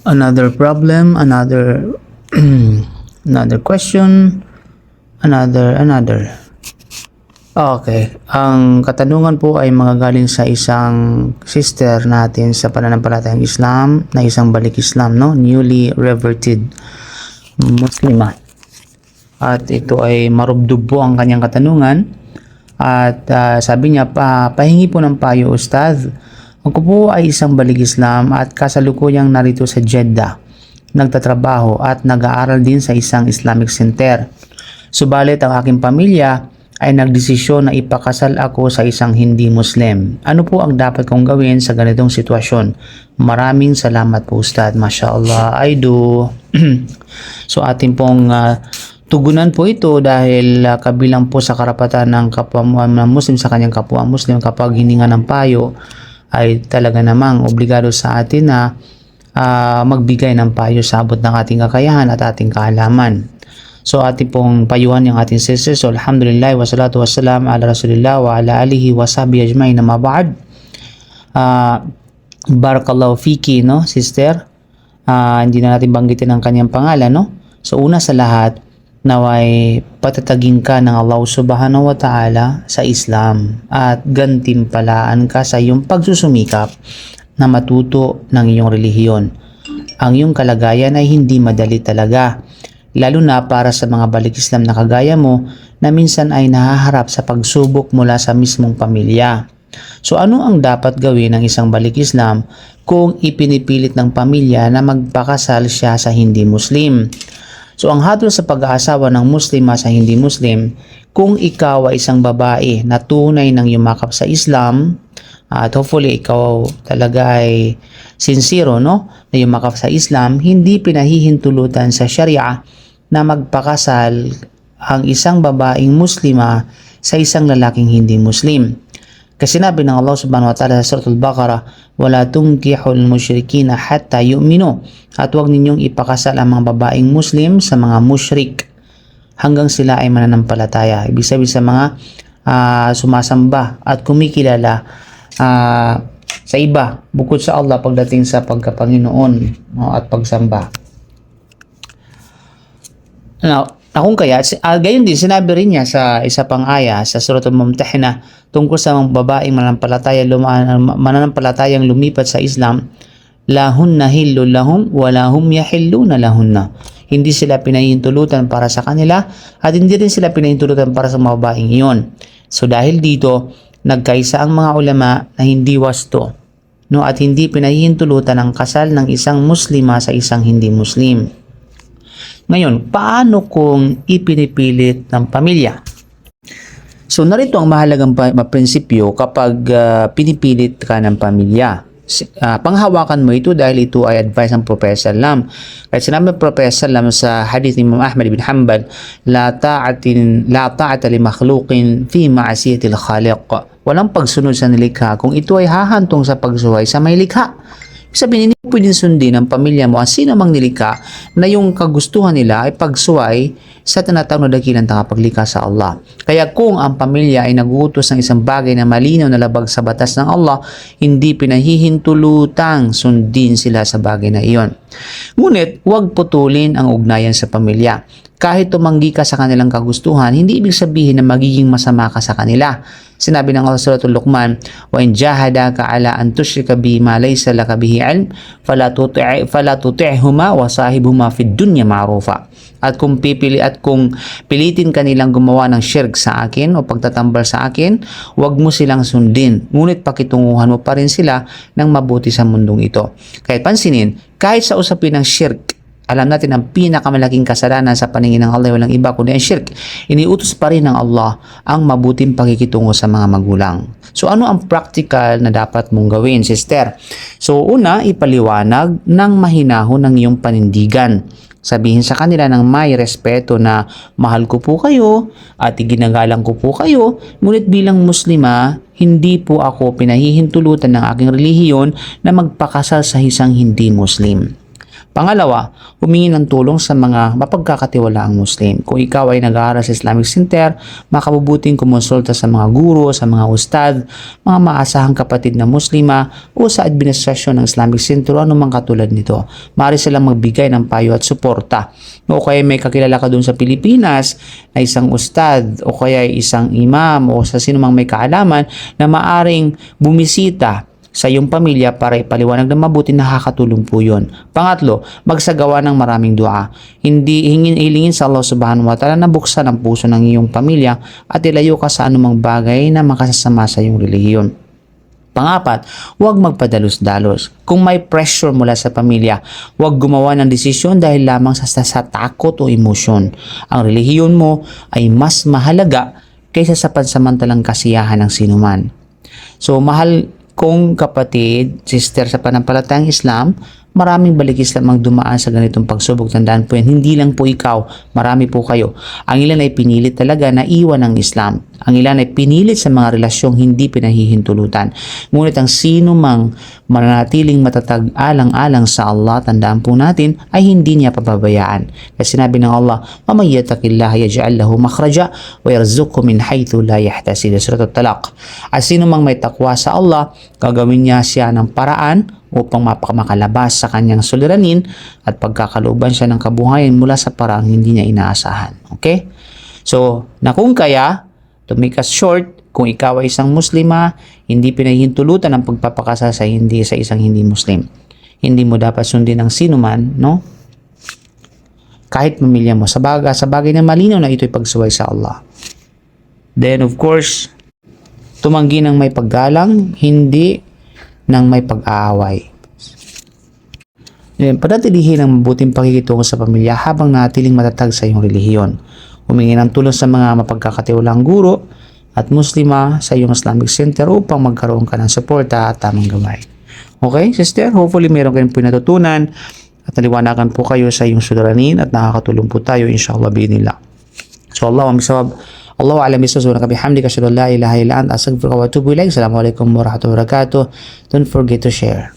Another problem, another another question, another. Okay, ang katanungan po ay magagaling sa isang sister natin sa pananampalatayang Islam na isang balik Islam, no? Newly reverted Muslima. At ito ay marubdob po ang kanyang katanungan. At sabi niya, pahingi po ng payo, Ustadh. Ako po ay isang balik Islam at kasalukuyang narito sa Jeddah. Nagtatrabaho at nag-aaral din sa isang Islamic center. Subalit ang aking pamilya ay nagdesisyon na ipakasal ako sa isang hindi Muslim. Ano po ang dapat kong gawin sa ganitong sitwasyon? Maraming salamat po, Ustad. MashaAllah, I do. So atin pong tugunan po ito dahil kabilang po sa karapatan ng kapwa Muslim sa kanyang kapwa Muslim kapag hininga ng payo ay talaga namang obligado sa atin na magbigay ng payo sa abot ng ating kakayahan at ating kaalaman. So ating pong payuhan yung ating sisters. So alhamdulillah wa salatu wassalam ala rasulillah wa ala alihi wa sahbihi ajmain na maba'ad. Barakallahu fiki, no sister. Hindi na natin banggitin ang kanyang pangalan, no. So una sa lahat, naway patatagin ka ng Allah subhanahu wa ta'ala sa Islam at gantimpalaan ka sa iyong pagsusumikap na matuto ng iyong relihiyon. Ang iyong kalagayan ay hindi madali talaga, lalo na para sa mga balik Islam na kagaya mo na minsan ay nahaharap sa pagsubok mula sa mismong pamilya. So ano ang dapat gawin ng isang balik Islam kung ipinipilit ng pamilya na magpakasal siya sa hindi Muslim? So ang hatol sa pag-aasawa ng Muslima sa hindi Muslim, kung ikaw ay isang babae na tunay ng yumakap sa Islam, at hopefully ikaw talaga ay sincero, no, na yumakap sa Islam, hindi pinahihintulutan sa Sharia na magpakasal ang isang babaeng Muslima sa isang lalaking hindi Muslim. Kasi sinabi ng Allah subhanahu wa ta'ala sa Surah Al-Baqarah, "Wala tunkihul musyrikina hatta yu'minu." At huwag ninyong ipakasal ang mga babaeng Muslim sa mga musyrik hanggang sila ay mananampalataya. Ibig sabihin sa mga sumasamba at kumikilala sa iba bukod sa Allah pagdating sa pagkapanginoon, no, at pagsamba. Now, kung kaya, gayon din sinabi rin niya sa isa pang aya sa Surah Al-Mumtahina tungkol sa mga babaeng mananampalatayang lumipat sa Islam, lahunna hillu lahum wa lahum yahilluna lahunna. Hindi sila pinahihintulutan para sa kanila at hindi rin sila pinahihintulutan para sa mga babaeng iyon. So dahil dito, nagkaisa ang mga ulama na hindi wasto, no, at hindi pinahihintulutan ang kasal ng isang Muslima sa isang hindi Muslim. Ngayon, paano kung ipinipilit ng pamilya? So, narito ang mahalagang prinsipyo kapag pinipilit ka ng pamilya. Panghawakan mo ito dahil ito ay advice ng Prophet Sallam. Kahit sinabi ng Prophet Sallam sa hadith ni Imam Ahmad bin Hanbal, la ta'ata li makhluqin fi ma'asiyatil khaliq. Walang pagsunod sa nilikha kung ito ay hahantong sa pagsuway sa may likha. Sabihin, hindi pwedeng sundin ng pamilya mo ang sino mang nilikha na yung kagustuhan nila ay pagsuway sa tinatawag na dakilang tagapaglikha sa Allah. Kaya kung ang pamilya ay naguutos ng isang bagay na malinaw na labag sa batas ng Allah, hindi pinahihintulutang sundin sila sa bagay na iyon. Ngunit, huwag putulin ang ugnayan sa pamilya. Kahit tumanggi ka sa kanilang kagustuhan, hindi ibig sabihin na magiging masama ka sa kanila. Sinabi ng Allah sa Suratul Luqman, "Wa in jahadaka ala an tushrika bi ma laysa laka bihi 'ilm, fala tuti'huma wa sahibhuma fid dunya ma'rufa." At kung pilitin kanilang gumawa ng shirk sa akin o pagtatambal sa akin, huwag mo silang sundin. Ngunit pakitunguhan mo pa rin sila ng mabuti sa mundong ito. Kahit pansinin, kahit sa usapin ng shirk, alam natin ang pinakamalaking kasalanan sa paningin ng Allah walang iba kundi ang shirk. Iniutos pa rin ng Allah ang mabuting pakikitungo sa mga magulang. So ano ang practical na dapat mong gawin, sister? So una, ipaliwanag ng mahinahon ng iyong panindigan. Sabihin sa kanila ng may respeto na mahal ko po kayo at ginagalang ko po kayo, ngunit bilang Muslima, hindi po ako pinahihintulutan ng aking relihiyon na magpakasal sa isang hindi Muslim. Pangalawa, humingi ng tulong sa mga mapagkakatiwalaang Muslim. Kung ikaw ay nag-aaral sa Islamic Center, makabubuting kumonsulta sa mga guro, sa mga ustad, mga maasahang kapatid na Muslima o sa administrasyon ng Islamic Center o anumang katulad nito. Maaari silang magbigay ng payo at suporta. O kaya may kakilala ka dun sa Pilipinas na isang ustad o kaya isang imam o sa sinumang may kaalaman na maaring bumisita sa iyong pamilya para ipaliwanag na mabuti, nakakatulong po yun. Pangatlo, magsagawa ng maraming dua. Hindi hilingin sa Allah subhanahu wa ta'ala na buksan ang puso ng iyong pamilya at ilayo ka sa anumang bagay na makasasama sa iyong relihiyon. Pangapat, huwag magpadalos-dalos. Kung may pressure mula sa pamilya, huwag gumawa ng desisyon dahil lamang sa takot o emosyon. Ang relihiyon mo ay mas mahalaga kaysa sa pansamantalang kasiyahan ng sinuman. So, mahal kong kapatid, sister sa panampalatayang Islam, maraming balik Islam ang dumaan sa ganitong pagsubok. Tandaan po yan, hindi lang po ikaw, marami po kayo. Ang ilan ay pinilit talaga na iwan ng Islam. Ang ilan ay pinilit sa mga relasyong hindi pinahihintulutan. Ngunit ang sino mang mananatiling matatag alang-alang sa Allah, tandaan po natin, ay hindi niya pababayaan. Kasi sinabi ng Allah, وَمَنْ يَتَّقِ اللَّهَ يَجْعَلْ لَهُ مَخْرَجًا وَيَرْزُقْهُ مِنْ حَيْثُ لَا يَحْتَسِبُ. Surat At-Talaq. At sino mang may takwa sa Allah, gagawin niya siya ng paraan upang makalabas sa kanyang suliranin at pagkakalooban siya ng kabuhayan mula sa paraang hindi niya inaasahan. Okay? So, na kung kaya, to make us short, kung ikaw ay isang Muslima, hindi pinahihintulutan ang pagpapakasal sa isang hindi Muslim. Hindi mo dapat sundin ng sino man, no? Kahit pamilya mo, sa bagay na malinaw na ito'y pagsuway sa Allah. Then, of course, tumanggi ng may paggalang, hindi ng may pag-aaway. Panatilihin ang mabuting pakikitungo sa pamilya habang natiling matatag sa iyong relihiyon. Humingi ng tulong sa mga mapagkakatiwalang guro at Muslima sa iyong Islamic Center upang magkaroon ka ng suporta at tamang gabay. Okay, sister? Hopefully meron kayong pinatutunan at naliwanagan po kayo sa iyong suliranin at nakakatulong po tayo inshallah bi'idhnillah. So Allahu a'lam. Allahu a'lam bishawab. Bihamdika asyhadu an la ilaha illa anta astaghfiruka wa atubu ilaik. Assalamualaikum warahmatullahi wabarakatuh. Don't forget to share.